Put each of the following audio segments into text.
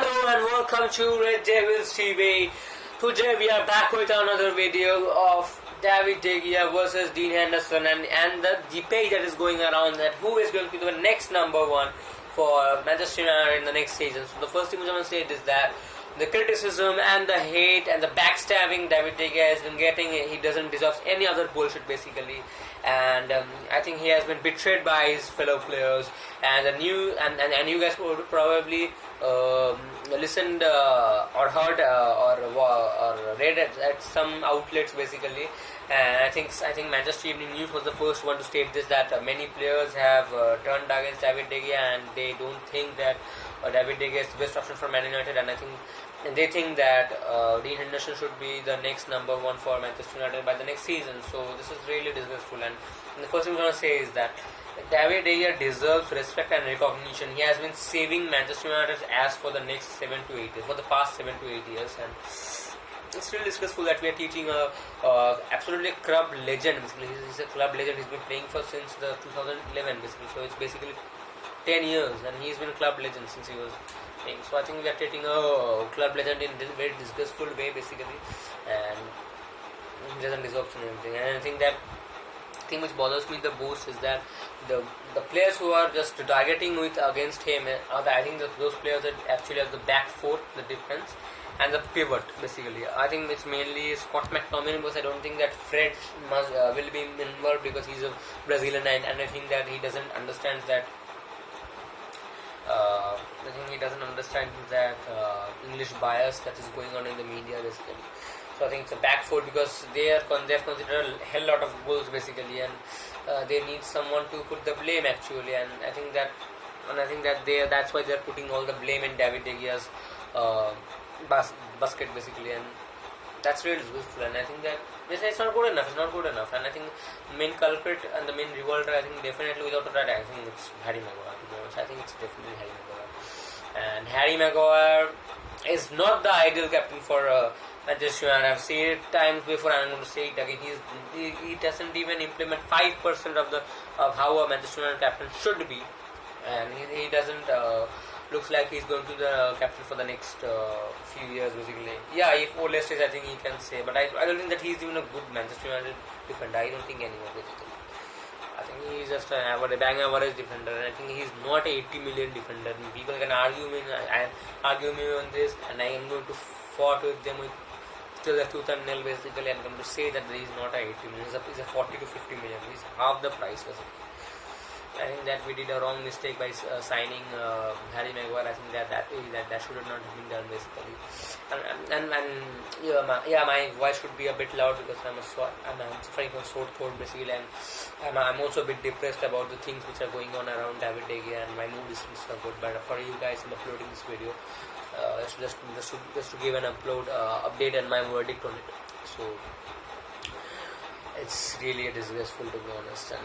Hello and welcome to Red Devils TV. Today we are back with another video of David De Gea versus Dean Henderson and the debate that is going around that who is going to be the next number one for Manchester United in the next season. So the first thing I'm going to say is that the criticism and the hate and the backstabbing David De Gea has been getting, he doesn't deserve any other bullshit basically. And I think he has been betrayed by his fellow players. And you guys would probably listened or heard or read at some outlets basically. And I think Manchester Evening News was the first one to state this, that many players have turned against David De Gea and they don't think that David De Gea is the best option for Man United, and they think that Dean Henderson should be the next number one for Manchester United by the next season. So this is really disgraceful. And the first thing I'm going to say is that David De Gea deserves respect and recognition. He has been saving Manchester United's ass for the next 7 to 8 years, for the past 7 to 8 years, and it's really disgraceful that we are teaching a absolutely club legend. Basically, he's a club legend. He's been playing for since the 2011 basically. So it's basically 10 years, and he's been a club legend since he was playing. So I think we are treating a club legend in this very disgraceful way basically, and he doesn't deserve anything. And I think that thing which bothers me the most is that the players who are just targeting against him I think that those players that actually have the back four, the defense, and the pivot basically. I think it's mainly Scott McTominay, because I don't think that Fred will be involved because he's a Brazilian, and I think that he doesn't understand that English bias that is going on in the media basically. So I think it's a back four because they have considered a hell lot of goals basically, and they need someone to put the blame actually, and I think that that's why they're putting all the blame in David De Gea's basket basically, and that's really useful. And I think that it's not good enough, and I think the main culprit and the main revolter, I think definitely without a doubt, I think it's Harry Maguire. To be honest, I think it's definitely Harry Maguire, and Harry Maguire is not the ideal captain for Manchester United. I've seen it times before and I'm going to say it again. He doesn't even implement 5% of how a Manchester United captain should be, and he doesn't looks like he's going to be the captain for the next few years basically. Yeah, if Ole stays, I think he can say, but I don't think that he's even a good Manchester United defender. I don't think anyone basically. I think he's just an bang average defender, and I think he's not a 80 million defender. People can argue me on this, and I am going to fight with them with till the tooth and nail basically. I'm going to say that he's not a 80 million. He's a 40 to 50 million. He's half the price basically. I think that we did a wrong mistake by signing Harry Maguire. I think that should have not been done basically. My voice should be a bit loud because I'm suffering from sore throat basically, and I'm also a bit depressed about the things which are going on around David De Gea, and my mood is not good. But for you guys, I'm uploading this video just to give an update and my verdict on it. So it's really disgraceful, to be honest, and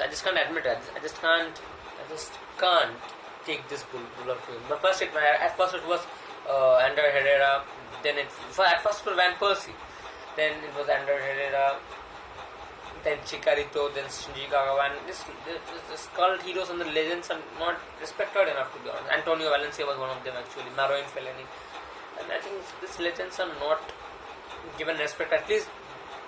I just can't admit it. I just can't take this bull up to him. But at first it was Ander Herrera, then at first it was Van Persie, then it was Ander Herrera, then Chicharito, then Shinji Kagawa, and this cult heroes and the legends are not respected enough, to be honest. Antonio Valencia was one of them actually, Marouane Fellaini, and I think these legends are not given respect, at least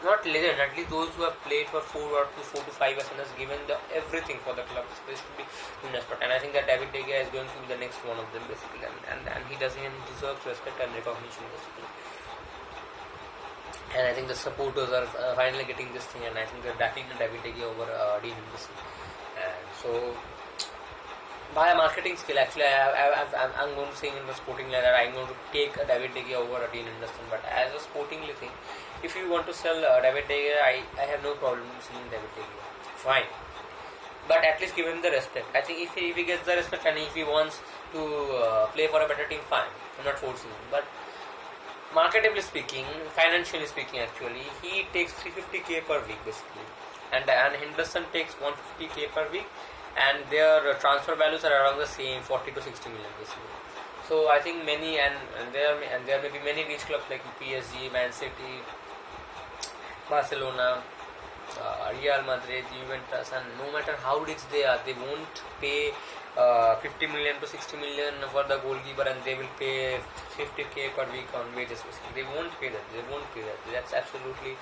not legend, at least those who have played for 4 to 5 years and has given everything for the club. So they should be in respect, and I think that David De Gea is going to be the next one of them basically, and he deserves respect and recognition basically. And I think the supporters are finally getting this thing, and I think they're backing David De Gea over Dean Henderson. And so by a marketing skill, actually, I'm going to say in the sporting line that I'm going to take David De Gea over Dean Henderson. But as a sportingly thing, if you want to sell David De Gea, I have no problem selling David De Gea. Fine. But at least give him the respect. I think if he gets the respect and if he wants to play for a better team, fine. I'm not forcing him. But marketably speaking, financially speaking actually, he takes 350k per week basically. And Henderson takes 150k per week. And their transfer values are around the same, 40 to 60 million basically. So I think many and there may be many rich clubs like PSG, Man City, Barcelona, Real Madrid, Juventus, and no matter how rich they are, they won't pay 50 million to 60 million for the goalkeeper, and they will pay 50k per week on wages. They won't pay that. That's absolutely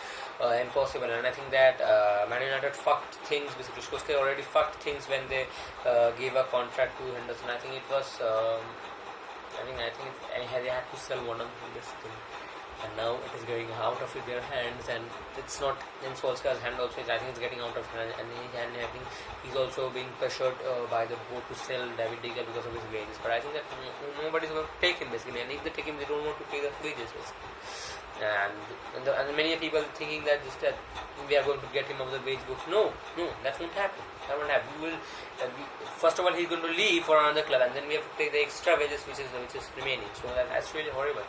impossible. And I think that Man United fucked things. Basically, Solskjaer already fucked things when they gave a contract to Henderson. I think it was. I think they had to sell one of them basically. And now it is going out of their hands, and it's not in Solskjaer's hand also. I think it's getting out of hand, and I think he's also being pressured by the board to sell David De Gea because of his wages. But I think that nobody's going to take him basically, and if they take him, they don't want to pay the wages basically. And many people thinking that just that we are going to get him out of the wage books. No, that won't happen. That won't happen. We will. First of all, he's going to leave for another club, and then we have to pay the extra wages which is remaining. So that's really horrible.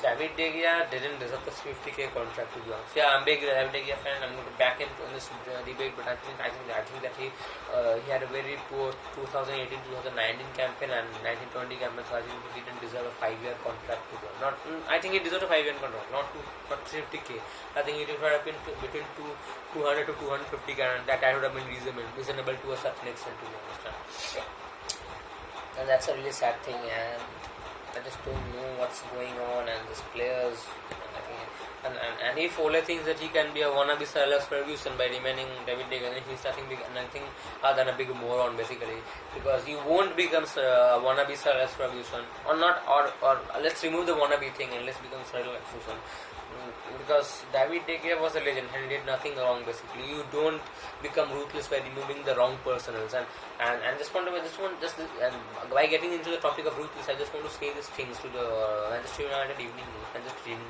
David De Gea didn't deserve the 50k contract, to be honest. Yeah, I'm a big David De Gea fan. I'm going to back him in this debate, but I think that he had a very poor 2018-2019 campaign and 1920 campaign. So I think he didn't deserve a 5-year contract. I think he deserved a 5-year contract, not 50k. I think it would have been between 200 to 250k, and that would have been reasonable to a certain extent, to be honest. And that's a really sad thing, and I just don't know what's going on, and these players, and if Ole thinks that he can be a wannabe Sir Alex Ferguson by remaining David De Gea, then he's nothing other than a big moron basically, because you won't become a wannabe Sir Alex Ferguson, or let's remove the wannabe thing and let's become Sir Alex Ferguson. Because David De Gea was a legend and he did nothing wrong basically. You don't become ruthless by removing the wrong personals, and by getting into the topic of ruthless, I just want to say these things to the Manchester United Evening News, Manchester Evening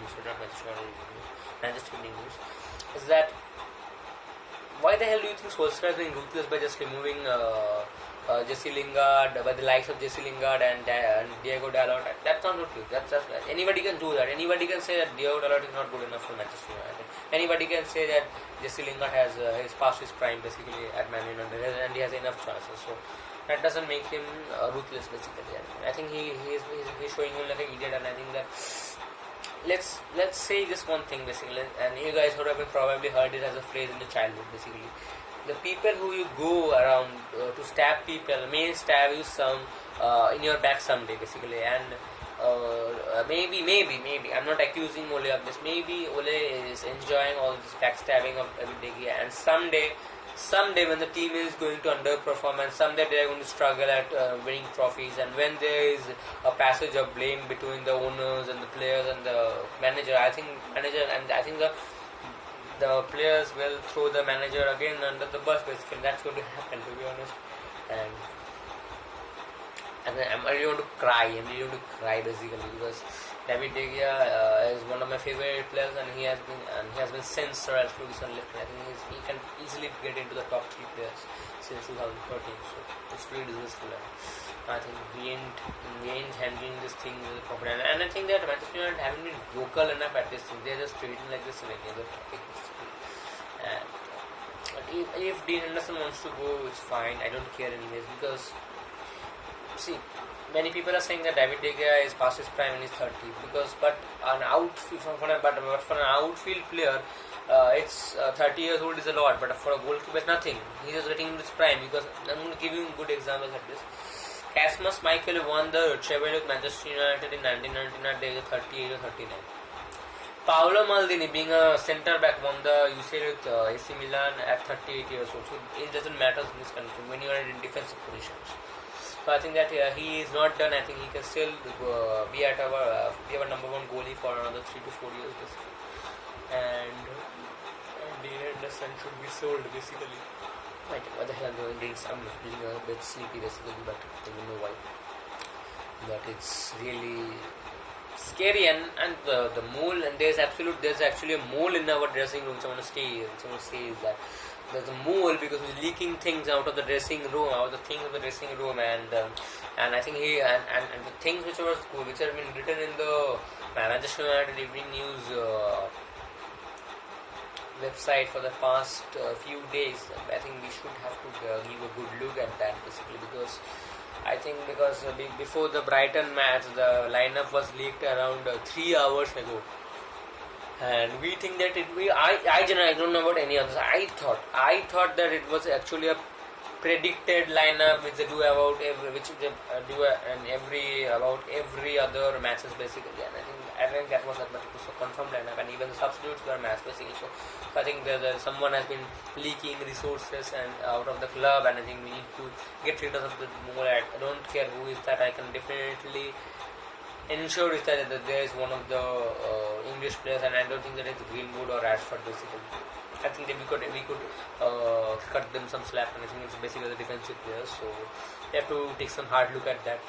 News, is that why the hell do you think Solskjaer is being ruthless by just removing Jesse Lingard, by the likes of Jesse Lingard and Diego Dalot? That's not ruthless. That's anybody can do that. Anybody can say that Diego Dalot is not good enough for Manchester United. Anybody can say that Jesse Lingard has passed his prime basically at Man United, and he has enough chances. So that doesn't make him ruthless basically. I think he's showing him like an idiot, and I think that let's say this one thing basically, and you guys would have probably heard it as a phrase in the childhood basically. The people who you go around to stab people may stab you some in your back someday basically, and maybe I'm not accusing Ole of this. Maybe Ole is enjoying all this backstabbing of David De Gea, and someday when the team is going to underperform, and someday they are going to struggle at winning trophies, and when there is a passage of blame between the owners and the players and the manager, I think the players will throw the manager again under the bus basically. That's going to happen, to be honest. And I'm really going to cry basically, because David De Gea is one of my favorite players, and he has been since Sir Alex Ferguson left. I think he can easily get into the top 3 players since 2013. So it's pretty disgraceful. I think we ain't handling this thing properly, and I think that Manchester United haven't been vocal enough at this thing. They're just treating like this in any other topic. But if Dean Henderson wants to go, it's fine. I don't care anyways, because see, many people are saying that David De Gea is past his prime and he's 30. But for an outfield player, it's 30 years old is a lot. But for a goalkeeper, it's nothing. He's just getting into his prime. Because I'm going to give you good examples of this. Casmus Michael won the treble with Manchester United in 1999 at the age of 38 or 39. Paolo Maldini, being a centre back, won the UCL with AC Milan at 38 years old. So it doesn't matter in this country when you are in defensive positions. So I think that he is not done. I think he can still be our number 1 goalie for another 3 to 4 years basically. And Dean Henderson should be sold basically. What the hell I'm doing? I'm feeling a bit sleepy basically, but I don't know why. But it's really scary, and the mole, and there's actually a mole in our dressing room. So I want to say is that there's a mole because he's leaking things out of the dressing room, and I think the things which have been written in the Manchester United Evening News website for the past few days, I think we should have to give a good look at that basically, because before the Brighton match, the lineup was leaked around 3 hours ago, and we think that I generally don't know about any others. I thought that it was actually a predicted lineup which they do about every other matches basically, and I think that was that much so confirmed lineup, and even the substitutes were matched basically. So I think someone has been leaking resources and out of the club, and I think we need to get rid of the more. I don't care who is that. I can definitely ensure is that there is one of the English players, and I don't think that it's Greenwood or Rashford basically. I think that we could cut them some slack, and I think it's basically the defensive players. So we have to take some hard look at that.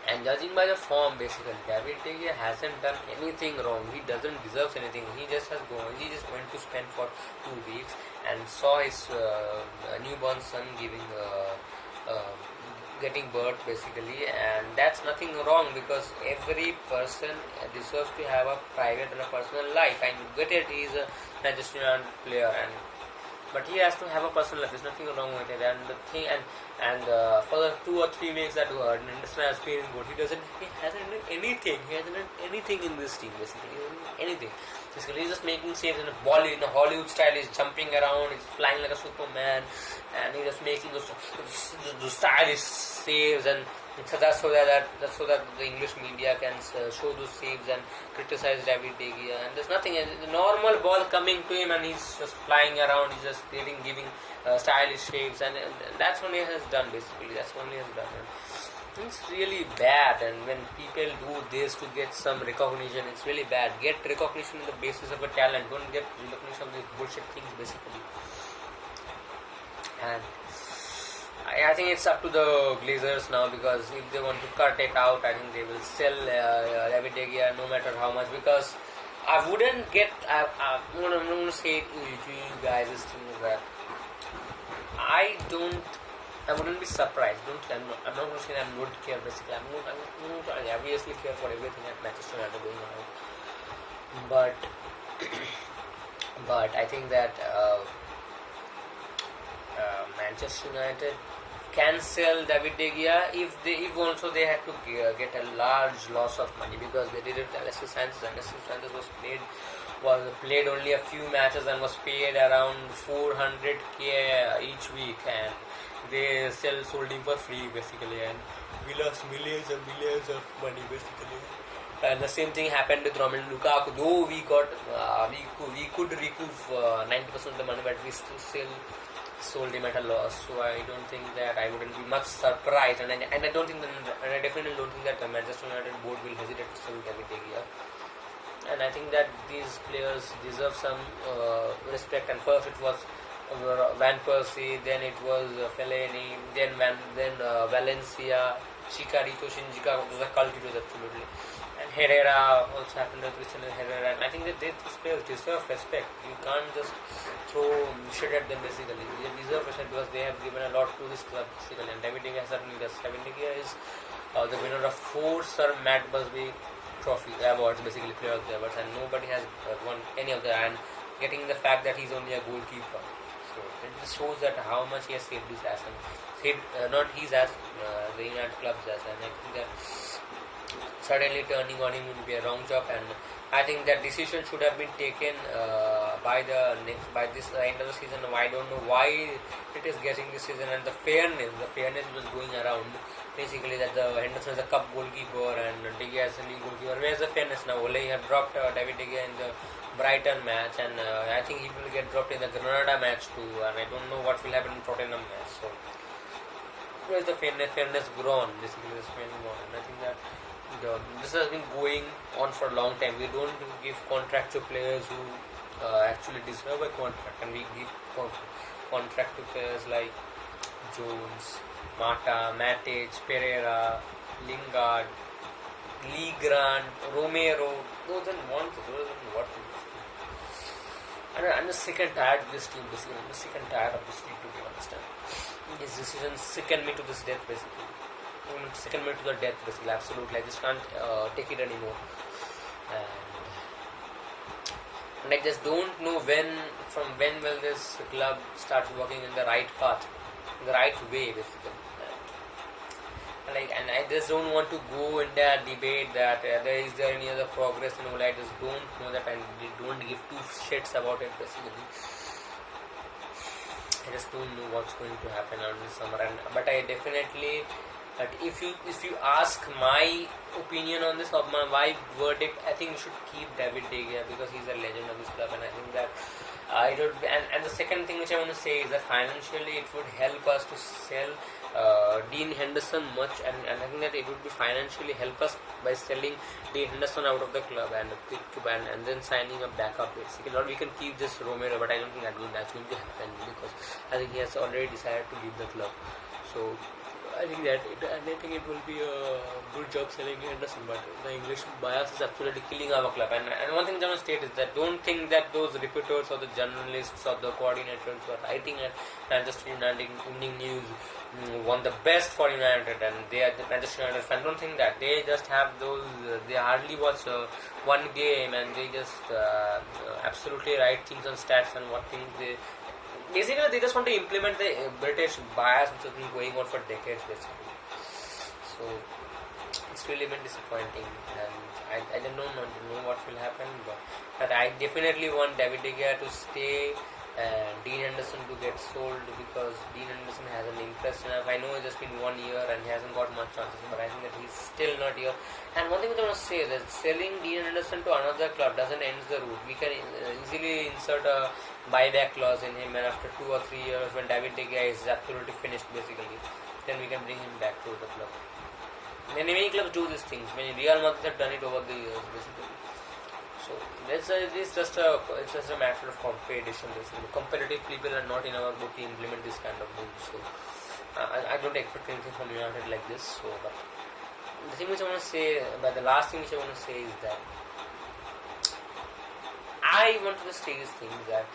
And judging by the form, basically, David De Gea hasn't done anything wrong. He doesn't deserve anything. He just went to spend for 2 weeks and saw his newborn son getting birth basically, and that's nothing wrong, because every person deserves to have a private and a personal life. I get it, he is a Manchester United player, but he has to have a personal life. There's nothing wrong with it. And the thing, and for the 2 or 3 weeks that Henderson has been good, he hasn't done anything. He hasn't done anything in this team basically. He hasn't done anything. Basically, he's just making saves in a Hollywood style. He's jumping around, he's flying like a Superman, and he's just making those stylish saves, and so that's so that the English media can show those saves and criticize David De Gea. And there's nothing. The normal ball coming to him, and he's just flying around. He's just giving stylish saves, and that's what he has done basically. That's what he has done. And it's really bad, and when people do this to get some recognition, it's really bad. Get recognition on the basis of a talent. Don't get recognition of these bullshit things basically. And I think it's up to the Glazers now, because if they want to cut it out, I think they will sell David De Gea no matter how much, because I wouldn't get, I'm going to say to you guys this thing that I wouldn't be surprised. I'm not going to say I would care basically. I obviously care for everything at Manchester United going on, but I think that Manchester United can sell David De Gea if also they had to get a large loss of money, because they did it with Alexis Sanchez. Alexis Sanchez was played only a few matches and was paid around 400k each week, and they sold him for free basically, and we lost millions and millions of money basically. And the same thing happened with Romelu Lukaku. Though we could recoup 90% of the money, but we still sold him at a loss. So I don't think that I wouldn't be much surprised, and I definitely don't think that the Manchester United board will hesitate to sell David De Gea. And I think that these players deserve some respect. And first it was Van Persie, then it was Fellaini, then Valencia, Chicharito, Shinji Kagawa was a cult. It was absolutely. And Herrera also happened with Cristiano Herrera, and I think that these players deserve respect. You can't just throw shit at them basically. They deserve respect because they have given a lot to this club basically, and David De Gea certainly does. David De Gea is the winner of 4 Sir Matt Busby Trophy awards, basically player of the awards, and nobody has won any of them. And getting the fact that he's only a goalkeeper, so it just shows that how much he has saved his ass, and not his ass, the United club's ass. And I think that suddenly turning on him would be a wrong job, and I think that decision should have been taken by this end of the season. I don't know why it is getting this season, and the fairness was going around basically that the Henderson is a cup goalkeeper and De Gea is a league goalkeeper. Where's the fairness now? Ole have dropped David De Gea in the Brighton match, and I think he will get dropped in the Granada match too, and I don't know what will happen in Tottenham match. So where's the fairness grown? Basically this fairness gone, and I think that this has been going on for a long time. We don't give contract to players who actually deserve a contract, and we give contract to players like Jones, Mata, Matic, Pereira, Lingard, Lee Grant, Romero. Those are what to do. I'm just sick and tired of this team basically. I'm just sick and tired of this team, to be honest. His decisions sicken me to this death basically. Sicken me to the death basically. Absolutely, I just can't take it anymore. And I just don't know from when will this club start working in the right path, in the right way basically. And I just don't want to go in that debate that is there any other progress and all. I just don't know that, and don't give 2 shits about it basically. I just don't know what's going to happen on this summer, but I definitely. But if you ask my opinion on this, or my verdict, I think we should keep David De Gea because he's a legend of this club, and I think that I don't. And the second thing which I want to say is that financially it would help us to sell Dean Henderson much, and I think that it would be financially help us by selling Dean Henderson out of the club and then signing a backup basically. Or we can keep this Romero, but I don't think that's going to happen because I think he has already decided to leave the club. So I think it will be a good job selling Henderson, but the English bias is absolutely killing our club. And one thing I want to state is that don't think that those reporters or the journalists or the coordinators who are writing at Manchester United Evening News want the best for United, and they are the Manchester United fans. Don't think that they just have those. They hardly watch one game, and they just absolutely write things on stats and what things they. Basically, they just want to implement the British bias which has been going on for decades, basically. So, it's really been disappointing, and I don't know what will happen, but I definitely want David De Gea to stay and Dean Henderson to get sold because Dean Henderson hasn't impressed enough. I know it's just been 1 year and he hasn't got much chances, but I think that he's still not here. And one thing I want to say is that selling Dean Henderson to another club doesn't end the route. We can easily insert a buyback clause in him, and after 2 or 3 years when David De Gea is absolutely finished basically, then we can bring him back to the club. Many clubs do these things. Many Real Madrid have done it over the years basically. So it's just a matter of competition basically. Competitive people are not in our book to implement this kind of moves. So I don't expect anything from United like this. So but the thing which I want to say, but the last thing which I want to say is that I want to say this thing that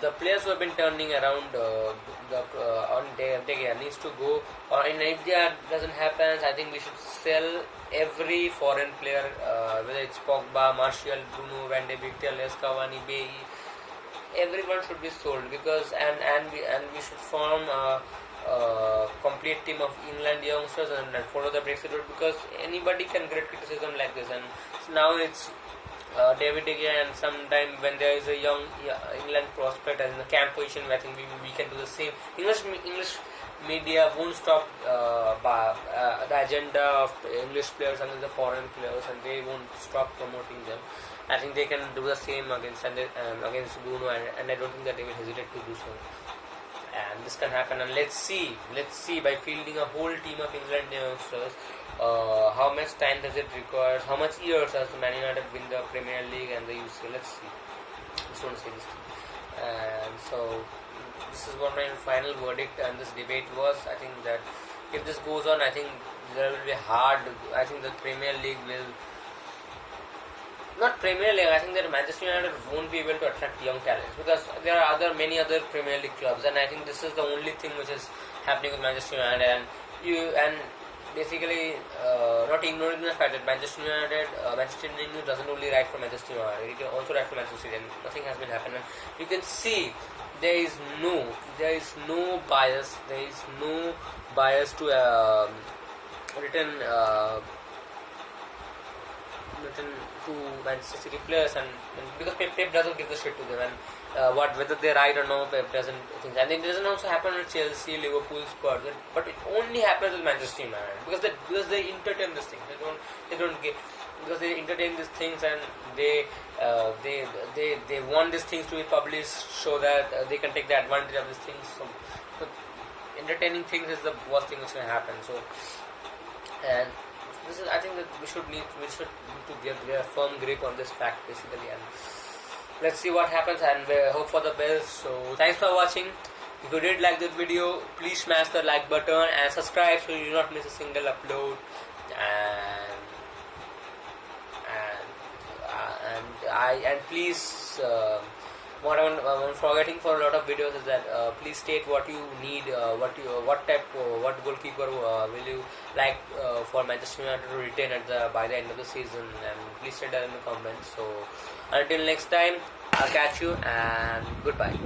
the players who have been turning around on De Gea needs to go, or if that doesn't happen, I think we should sell every foreign player, whether it's Pogba, Martial, Bruno, Van de Beek, Telles, Cavani, Bailly. Everyone should be sold because and we should form a complete team of England youngsters and follow the Brexit route because anybody can get criticism like this, and now it's David De Gea, and sometime when there is a young England prospect as in the camp position, I think we can do the same. English media won't stop the agenda of English players and the foreign players, and they won't stop promoting them. I think they can do the same against Bruno, and I don't think that they will hesitate to do so. And this can happen, and let's see by fielding a whole team of England youngsters, how much time does it require, how much years does Man United win the Premier League and the UCL. Let's see. I just want to say this thing. And so this is what my final verdict on this debate was. I think that if this goes on, I think there will be I think the Premier League will not Premier League. I think that Manchester United won't be able to attract young talents because there are many other Premier League clubs, and I think this is the only thing which is happening with Manchester United. And basically not ignoring the fact that Manchester United doesn't only write for Manchester United, it can also write for Manchester City, and nothing has been happening. You can see there is no bias. There is no bias to written to Manchester City players, and because Pep doesn't give the shit to them, and whether they right or no, Pep doesn't think. And it doesn't also happen with Chelsea, Liverpool, Spurs, but it only happens with Manchester United because they entertain this thing. They don't get because they entertain these things, and they want these things to be published so that they can take the advantage of these things. So entertaining things is the worst thing which can happen. So and this is, I think that we should need to get a firm grip on this fact basically, and let's see what happens, and we hope for the best. So thanks for watching. If you did like this video, please smash the like button and subscribe so you do not miss a single upload. And please, what I'm forgetting for a lot of videos is that please state what you need, what goalkeeper will you like for Manchester United to retain by the end of the season, and please state that in the comments. So until next time, I'll catch you and goodbye.